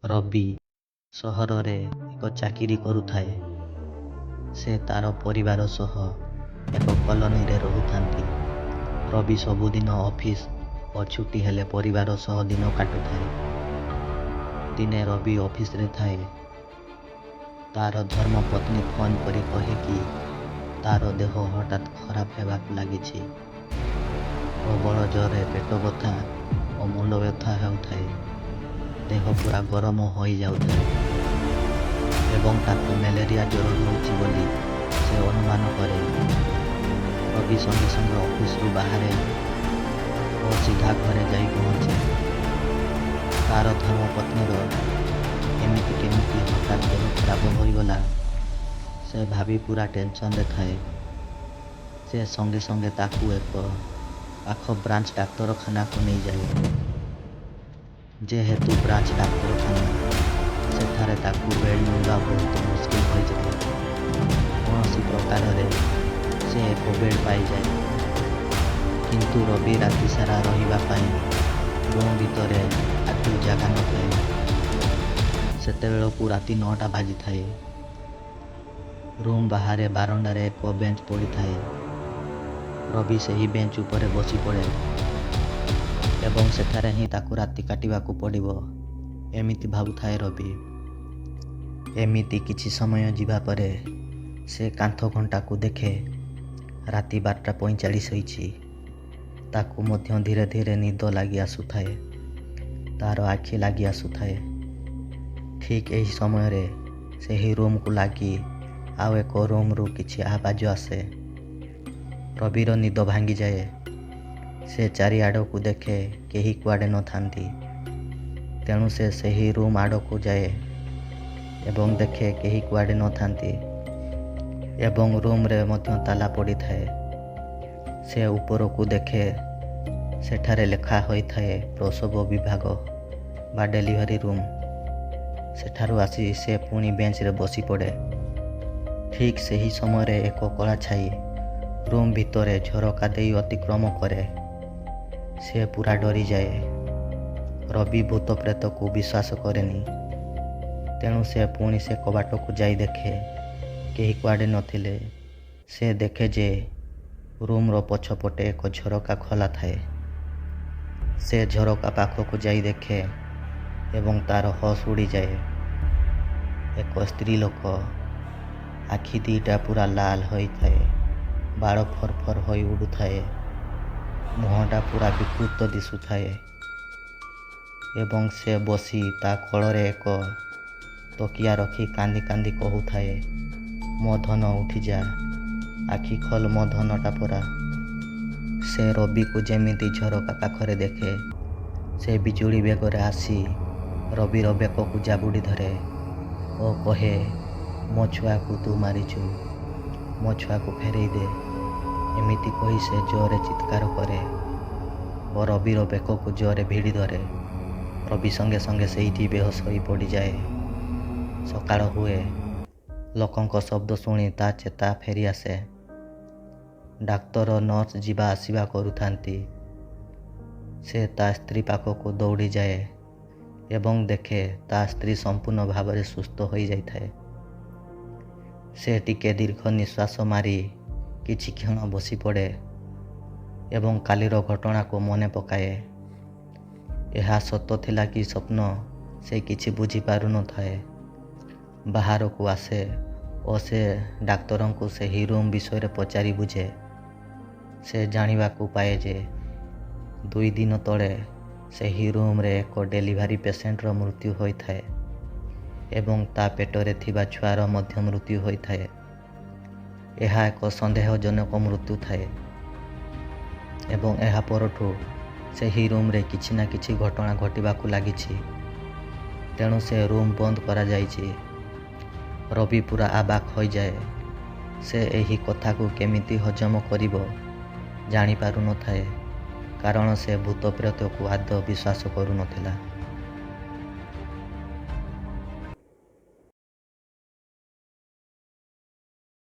ରବି ସହରରେ ଏକ ଚାକିରି କରୁଥାଏ। ସେ ତାର ପରିବାର ସହ ଏକ କଲୋନୀରେ ରହୁଥାନ୍ତି। ରବି ସବୁଦିନ ଅଫିସ ଓ ଛୁଟି ହେଲେ ପରିବାର ସହ ଦିନ କାଟୁଥାଏ। ଦିନେ ରବି ଅଫିସରେ ଥାଏ। ତାର ଧର୍ମପତ୍ନୀ ଫୋନ୍ କରି କହେ କି ତାର ଦେହ ହଠାତ୍ ଖରାପ ହେବାକୁ ଲାଗିଛି। ପ୍ରବଳ ଜ୍ୱରରେ ପେଟ ବଥା ଓ ମୁଣ୍ଡ ବ୍ୟଥା ହେଉଥାଏ। ଦେହ ପୁରା ଗରମ ହୋଇଯାଉଥାଏ ଏବଂ ତାକୁ ମ୍ୟାଲେରିଆ ଜ୍ୱର ହେଉଛି ବୋଲି ସେ ଅନୁମାନ କରେ। ରବି ସଙ୍ଗେ ସଙ୍ଗେ ଅଫିସରୁ ବାହାରେ ଓ ସିଧା ଘରେ ଯାଇ ପହଞ୍ଚେ। ତାର ଧର୍ମପତ୍ନୀର ଏମିତି କେମିତି ହଠାତ୍ ଦେହ ଖରାପ ହୋଇଗଲା, ସେ ଭାବି ପୁରା ଟେନସନରେ ଥାଏ। ସେ ସଙ୍ଗେ ସଙ୍ଗେ ତାକୁ ଏକ ପାଖ ବ୍ରାଞ୍ଚ ଡାକ୍ତରଖାନାକୁ ନେଇଯାଏ। ଯେହେତୁ ବ୍ରାଞ୍ଚ ଡାକ୍ତରଖାନା, ସେଠାରେ ତାକୁ ବେଡ୍ ମିଳିବା ବହୁତ ମୁସ୍କିଲ ହୋଇଯାଏ। କୌଣସି ପ୍ରକାରରେ ସେ ଏକ ବେଡ୍ ପାଇଯାଏ। କିନ୍ତୁ ରବି ରାତି ସାରା ରହିବା ପାଇଁ ରୁମ୍ ଭିତରେ ଆଦୌ ଜାଗା ନଥାଏ। ସେତେବେଳକୁ ରାତି 9ଟା ବାଜିଥାଏ। ରୁମ୍ ବାହାରେ ବାରଣ୍ଡାରେ ଏକ ବେଞ୍ଚ ପଡ଼ିଥାଏ। ରବି ସେହି ବେଞ୍ଚ ଉପରେ ବସିପଡ଼େ ଏବଂ ସେଠାରେ ହିଁ ତାକୁ ରାତି କାଟିବାକୁ ପଡ଼ିବ, ଏମିତି ଭାବୁଥାଏ ରବି। ଏମିତି କିଛି ସମୟ ଯିବା ପରେ ସେ କାନ୍ଥ ଘଣ୍ଟାକୁ ଦେଖେ। ରାତି 12:45 ହୋଇଛି। ତାକୁ ମଧ୍ୟ ଧୀରେ ଧୀରେ ନିଦ ଲାଗି ଆସୁଥାଏ। ତାର ଆଖି ଲାଗି ଆସୁଥାଏ। ଠିକ୍ ଏହି ସମୟରେ ସେହି ରୁମ୍କୁ ଲାଗି ଆଉ ଏକ ରୁମ୍ରୁ କିଛି ଆବାଜ ଆସେ। ରବିର ନିଦ ଭାଙ୍ଗିଯାଏ। ସେ ଚାରିଆଡ଼କୁ ଦେଖେ, କେହି କୁଆଡ଼େ ନଥାନ୍ତି। ତେଣୁ ସେ ସେହି ରୁମ୍ ଆଡ଼କୁ ଯାଏ ଏବଂ ଦେଖେ କେହି କୁଆଡ଼େ ନଥାନ୍ତି ଏବଂ ରୁମ୍ରେ ମଧ୍ୟ ତାଲା ପଡ଼ିଥାଏ। ସେ ଉପରକୁ ଦେଖେ, ସେଠାରେ ଲେଖା ହୋଇଥାଏ ପ୍ରସବ ବିଭାଗ ବା ଡେଲିଭରି ରୁମ୍। ସେଠାରୁ ଆସି ସେ ପୁଣି ବେଞ୍ଚରେ ବସିପଡ଼େ। ଠିକ୍ ସେହି ସମୟରେ ଏକ କଳା ଛାଇ ରୁମ୍ ଭିତରେ ଝରକା ଦେଇ ଅତିକ୍ରମ କରେ। ସେ ପୁରା ଡରିଯାଏ। ରବି ଭୂତ ପ୍ରେତକୁ ବିଶ୍ୱାସ କରେନି। ତେଣୁ ସେ ପୁଣି ସେ କବାଟକୁ ଯାଇ ଦେଖେ, କେହି କୁଆଡ଼େ ନଥିଲେ। ସେ ଦେଖେ ଯେ ରୁମ୍ର ପଛପଟେ ଏକ ଝରକା ଖୋଲା ଥାଏ। ସେ ଝରକା ପାଖକୁ ଯାଇ ଦେଖେ ଏବଂ ତାର ହୋସ୍ ଉଡ଼ିଯାଏ। ଏକ ସ୍ତ୍ରୀ ଲୋକ, ଆଖି ଦିଟା ପୁରା ଲାଲ ହୋଇଥାଏ, ବାଳ ଫରଫର ହୋଇ ଉଡ଼ୁଥାଏ, ମୁହଁଟା ପୁରା ବିକୃତ ଦିଶୁଥାଏ ଏବଂ ସେ ବସି ତା କୋଳରେ ଏକ ତକିଆ ରଖି କାନ୍ଦି କାନ୍ଦି କହୁଥାଏ, ମୋ ଧନ ଉଠିଯା, ଆଖି ଖୋଲ ମୋ ଧନଟା ପରା। ସେ ରବିକୁ ଯେମିତି ଝରକା ପାଖରେ ଦେଖେ, ସେ ବିଜୁଳି ବେଗରେ ଆସି ରବିର ବେକକୁ ଜାବୁଡ଼ି ଧରେ ଓ କହେ, ମୋ ଛୁଆକୁ ତୁ ମାରିଛୁ, ମୋ ଛୁଆକୁ ଫେରେଇ ଦେ। ଏମିତି କହି ସେ ଜୋରରେ ଚିତ୍କାର କରେ ଓ ରବିର ବେକକୁ ଜୋରରେ ଭିଡ଼ି ଧରେ। ରବି ସଙ୍ଗେ ସଙ୍ଗେ ସେଇଠି ବେହୋସ ହୋଇ ପଡ଼ିଯାଏ। ସକାଳ ହୁଏ। ଲୋକଙ୍କ ଶବ୍ଦ ଶୁଣି ତା ଚେତା ଫେରିଆସେ। ଡାକ୍ତର, ନର୍ସ ଯିବା ଆସିବା କରୁଥାନ୍ତି। ସେ ତା ସ୍ତ୍ରୀ ପାଖକୁ ଦୌଡ଼ିଯାଏ ଏବଂ ଦେଖେ ତା ସ୍ତ୍ରୀ ସମ୍ପୂର୍ଣ୍ଣ ଭାବରେ ସୁସ୍ଥ ହୋଇଯାଇଥାଏ। ସେ ଟିକେ ଦୀର୍ଘ ନିଶ୍ୱାସ ମାରି କିଛି କ୍ଷଣ ବସିପଡ଼େ ଏବଂ କାଲିର ଘଟଣାକୁ ମନେ ପକାଏ। ଏହା ସତ ଥିଲା କି ସ୍ୱପ୍ନ, ସେ କିଛି ବୁଝିପାରୁନଥାଏ। ବାହାରକୁ ଆସେ ଓ ସେ ଡାକ୍ତରଙ୍କୁ ସେହି ରୁମ୍ ବିଷୟରେ ପଚାରି ବୁଝେ। ସେ ଜାଣିବାକୁ ପାଏ ଯେ 2 ଦିନ ତଳେ ସେହି ରୁମ୍ରେ ଏକ ଡେଲିଭରି ପେସେଣ୍ଟର ମୃତ୍ୟୁ ହୋଇଥାଏ ଏବଂ ତା ପେଟରେ ଥିବା ଛୁଆର ମଧ୍ୟ ମୃତ୍ୟୁ ହୋଇଥାଏ। ଏହା ଏକ ସନ୍ଦେହଜନକ ମୃତ୍ୟୁ ଥାଏ ଏବଂ ଏହା ପରଠୁ ସେହି ରୁମ୍ରେ କିଛି ନା କିଛି ଘଟଣା ଘଟିବାକୁ ଲାଗିଛି। ତେଣୁ ସେ ରୁମ୍ ବନ୍ଦ କରାଯାଇଛି। ରବି ପୁରା ଅବାକ୍ ହୋଇଯାଏ। ସେ ଏହି କଥାକୁ କେମିତି ହଜମ କରିବ ଜାଣିପାରୁନଥାଏ, କାରଣ ସେ ଭୂତ ପ୍ରେତକୁ ଆଦୌ ବିଶ୍ୱାସ କରୁନଥିଲା।